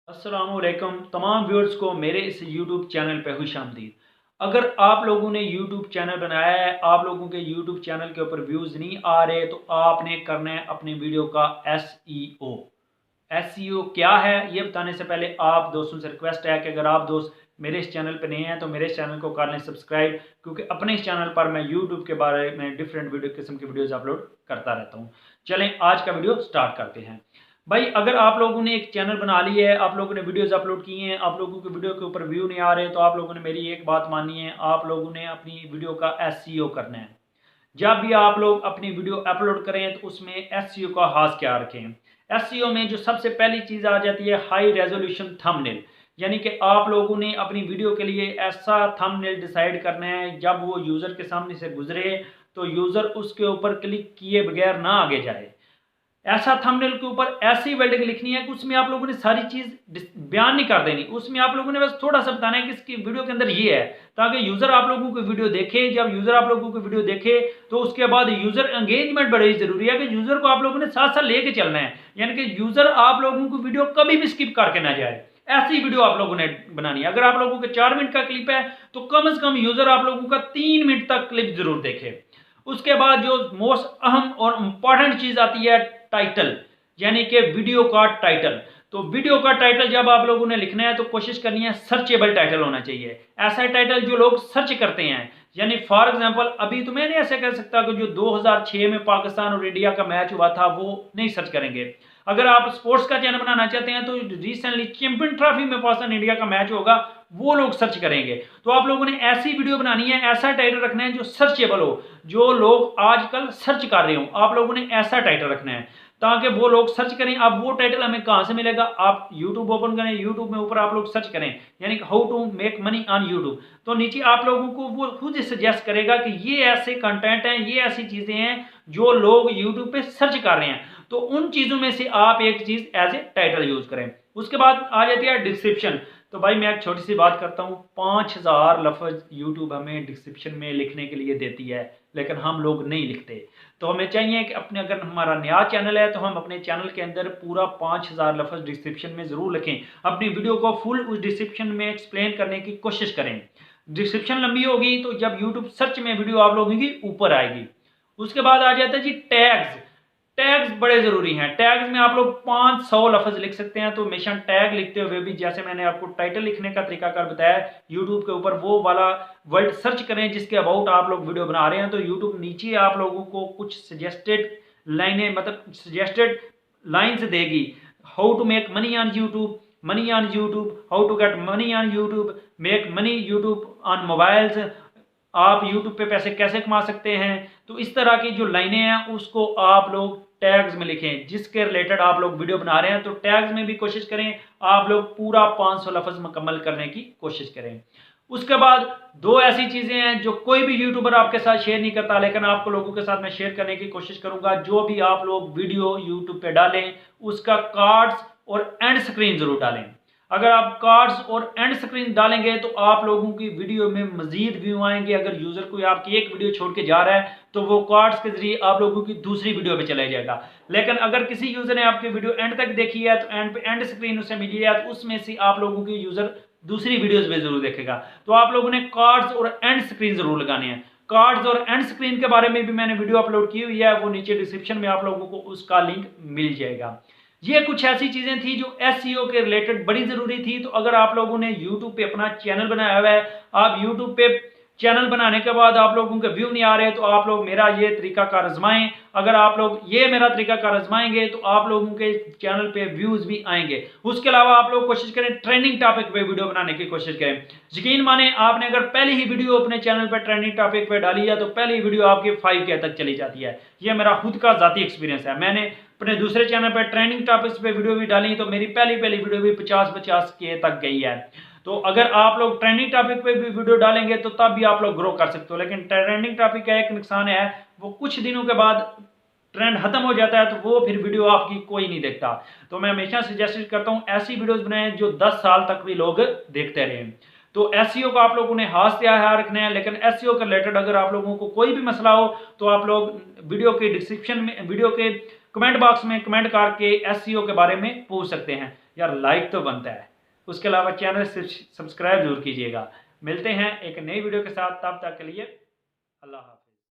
अस्सलामुअलैकुम तमाम व्यूअर्स को मेरे इस YouTube चैनल पे खुशामदीद। अगर आप लोगों ने YouTube चैनल बनाया है, आप लोगों के YouTube चैनल के ऊपर व्यूज़ नहीं आ रहे, तो आपने करना है अपनी वीडियो का SEO। SEO क्या है ये बताने से पहले आप दोस्तों से रिक्वेस्ट है कि अगर आप दोस्त मेरे इस चैनल पर नए हैं तो मेरे इस चैनल को कर लें सब्सक्राइब, क्योंकि अपने इस चैनल पर मैं YouTube के बारे में डिफरेंट वीडियो किस्म की वीडियोज़ अपलोड करता रहता हूँ। चलें आज का वीडियो स्टार्ट करते हैं। भाई अगर आप लोगों ने एक चैनल बना ली है, आप लोगों ने वीडियोस अपलोड किए हैं, आप लोगों के वीडियो के ऊपर व्यू नहीं आ रहे, तो आप लोगों ने मेरी एक बात माननी है, आप लोगों ने अपनी वीडियो का एसईओ करना है। जब भी आप लोग अपनी वीडियो अपलोड करें तो उसमें एसईओ का खास ख्याल रखें। एसईओ में जो सबसे पहली चीज़ आ जाती है हाई रेजोल्यूशन थंबनेल, यानी कि आप लोगों ने अपनी वीडियो के लिए ऐसा थंबनेल डिसाइड करना है जब वो यूज़र के सामने से गुजरे तो यूज़र उसके ऊपर क्लिक किए बगैर ना आगे जाए। ऐसा थंबनेल के ऊपर ऐसी वर्डिंग लिखनी है कि उसमें आप लोगों ने सारी चीज बयान नहीं कर देनी, उसमें आप लोगों ने बस थोड़ा सा बताना है कि इसकी वीडियो के अंदर ये है, ताकि यूजर आप लोगों की वीडियो देखे। जब यूजर आप लोगों की वीडियो देखे तो उसके बाद यूजर एंगेजमेंट बड़ी जरूरी है कि यूजर को आप लोगों ने साथ साथ लेके चलना है, यानी कि यूजर आप लोगों की वीडियो कभी भी स्किप करके ना जाए। ऐसी वीडियो आप लोगों ने बनानी है। अगर आप लोगों के 4 मिनट का क्लिप है तो कम से कम यूजर आप लोगों का 3 मिनट तक क्लिप जरूर देखे। उसके बाद जो मोस्ट अहम और इंपॉर्टेंट चीज आती है टाइटल, यानी कि वीडियो का टाइटल। तो वीडियो का टाइटल जब आप लोगों ने लिखना है तो कोशिश करनी है सर्चेबल टाइटल होना चाहिए, ऐसा टाइटल जो लोग सर्च करते हैं। यानी फॉर एग्जांपल अभी तो मैं नहीं ऐसे कह सकता कि जो 2006 में पाकिस्तान और इंडिया का मैच हुआ था वो नहीं सर्च करेंगे। अगर आप स्पोर्ट्स का चैनल बनाना चाहते हैं तो रिसेंटली चैंपियन ट्रॉफी में पाकिस्तान इंडिया का मैच होगा, वो लोग सर्च करेंगे। तो आप लोगों ने ऐसी वीडियो बनानी है, ऐसा टाइटल रखना है जो सर्चेबल हो, जो लोग आजकल सर्च कर रहे हो। आप लोगों ने ऐसा टाइटल रखना है ताकि वो लोग सर्च करें। अब वो टाइटल हमें कहां से मिलेगा, आप यूट्यूब ओपन करें, यूट्यूब में ऊपर आप लोग सर्च करें यानी कि how to make money on YouTube, तो नीचे आप लोगों को वो खुद सजेस्ट करेगा कि ये ऐसे कंटेंट हैं, ये ऐसी चीजें हैं जो लोग यूट्यूब पे सर्च कर रहे हैं। तो उन चीजों में से आप एक चीज एज ए टाइटल यूज करें। उसके बाद आ जाती है डिस्क्रिप्शन। तो भाई मैं एक छोटी सी बात करता हूँ, 5000 लफ्ज यूट्यूब हमें डिस्क्रिप्शन में लिखने के लिए देती है, लेकिन हम लोग नहीं लिखते। तो हमें चाहिए कि अपने, अगर हमारा नया चैनल है तो हम अपने चैनल के अंदर पूरा 5000 लफ्ज डिस्क्रिप्शन में जरूर लिखें। अपनी वीडियो को फुल उस डिस्क्रिप्शन में एक्सप्लेन करने की कोशिश करें। डिस्क्रिप्शन लंबी होगी तो जब यूट्यूब सर्च में वीडियो आप लोगों की ऊपर आएगी। उसके बाद आ जाता है जी टैग्स। टैग्स बड़े जरूरी हैं। टैग्स में आप लोग 500 लफ्ज लिख सकते हैं, तो हमेशा टैग लिखते हुए भी, जैसे मैंने आपको टाइटल लिखने का तरीकाकार बताया यूट्यूब के ऊपर, वो वाला वर्ड सर्च करें जिसके अबाउट आप लोग वीडियो बना रहे हैं। तो यूट्यूब नीचे आप लोगों को कुछ सजेस्टेड लाइनें, मतलब सजेस्टेड लाइन्स देगी। How to make money on YouTube, money on YouTube, how to get money on YouTube, make money YouTube on mobiles, आप यूट्यूब पे पैसे कैसे कमा सकते हैं। तो इस तरह की जो लाइनें हैं उसको आप लोग टैग्स में लिखें जिसके रिलेटेड आप लोग वीडियो बना रहे हैं। तो टैग्स में भी कोशिश करें आप लोग पूरा 500 लफ्ज मुकम्मल करने की कोशिश करें। उसके बाद दो ऐसी चीजें हैं जो कोई भी यूट्यूबर आपके साथ शेयर नहीं करता, लेकिन आपको लोगों के साथ मैं शेयर करने की कोशिश करूंगा। जो भी आप लोग वीडियो यूट्यूब पे डालें उसका कार्ड्स और एंड स्क्रीन जरूर डालें। अगर आप कार्ड्स और एंड स्क्रीन डालेंगे तो आप लोगों की वीडियो में मजीद व्यू आएंगे। अगर यूजर कोई आपकी एक वीडियो छोड़ के जा रहा है तो वो कार्ड्स के जरिए आप लोगों की दूसरी वीडियो पे चला जाएगा। लेकिन अगर किसी यूजर ने आपकी वीडियो एंड तक देखी है तो एंड पे एंड स्क्रीन उसे मिली है तो उसमें से आप लोगों की यूजर दूसरी वीडियोस में जरूर देखेगा। तो आप लोगों ने कार्ड्स और एंड स्क्रीन जरूर लगाने हैं। कार्ड्स और एंड स्क्रीन के बारे में भी मैंने वीडियो अपलोड की हुई है, वो नीचे डिस्क्रिप्शन में आप लोगों को उसका लिंक मिल जाएगा। ये कुछ ऐसी चीजें थी जो एसईओ के रिलेटेड बड़ी जरूरी थी। तो अगर आप लोगों ने यूट्यूब पे अपना चैनल बनाया हुआ है, आप यूट्यूब पे चैनल बनाने के बाद आप लोगों के व्यू नहीं आ रहे, तो आप लोग मेरा ये तरीकाकार आजमाएं। अगर आप लोग ये मेरा तरीकाकार आजमाएंगे तो आप लोगों के चैनल पे व्यूज भी आएंगे। उसके अलावा आप लोग कोशिश करें ट्रेंडिंग टॉपिक पे वीडियो बनाने की कोशिश करें। यकीन माने आपने अगर पहली ही वीडियो अपने चैनल पर ट्रेंडिंग टॉपिक पे डाली है तो पहली वीडियो आपकी 5K तक चली जाती है। ये मेरा खुद का जाती एक्सपीरियंस है। मैंने अपने दूसरे चैनल पर ट्रेंडिंग टॉपिक्स पे वीडियो भी डाली तो मेरी पहली वीडियो भी 50-50K तक गई है। तो अगर आप लोग ट्रेंडिंग टॉपिक पे भी वीडियो डालेंगे तो तब भी आप लोग ग्रो कर सकते हो। लेकिन ट्रेंडिंग टॉपिक का एक नुकसान है, वो कुछ दिनों के बाद ट्रेंड खत्म हो जाता है तो वो फिर वीडियो आपकी कोई नहीं देखता। तो मैं हमेशा सजेस्ट करता हूँ ऐसी वीडियोस बनाएं जो 10 साल तक भी लोग देखते रहें। तो एसईओ का आप लोगों ने हाथ से ख्याल रखना है। लेकिन एसईओ के रिलेटेड अगर आप लोगों को कोई भी मसला हो तो आप लोग वीडियो के डिस्क्रिप्शन में, वीडियो के कमेंट बॉक्स में कमेंट करके एसईओ के बारे में पूछ सकते हैं। यार लाइक तो बनता है। उसके अलावा चैनल सब्सक्राइब जरूर कीजिएगा। मिलते हैं एक नई वीडियो के साथ, तब तक के लिए अल्लाह हाफ़िज़।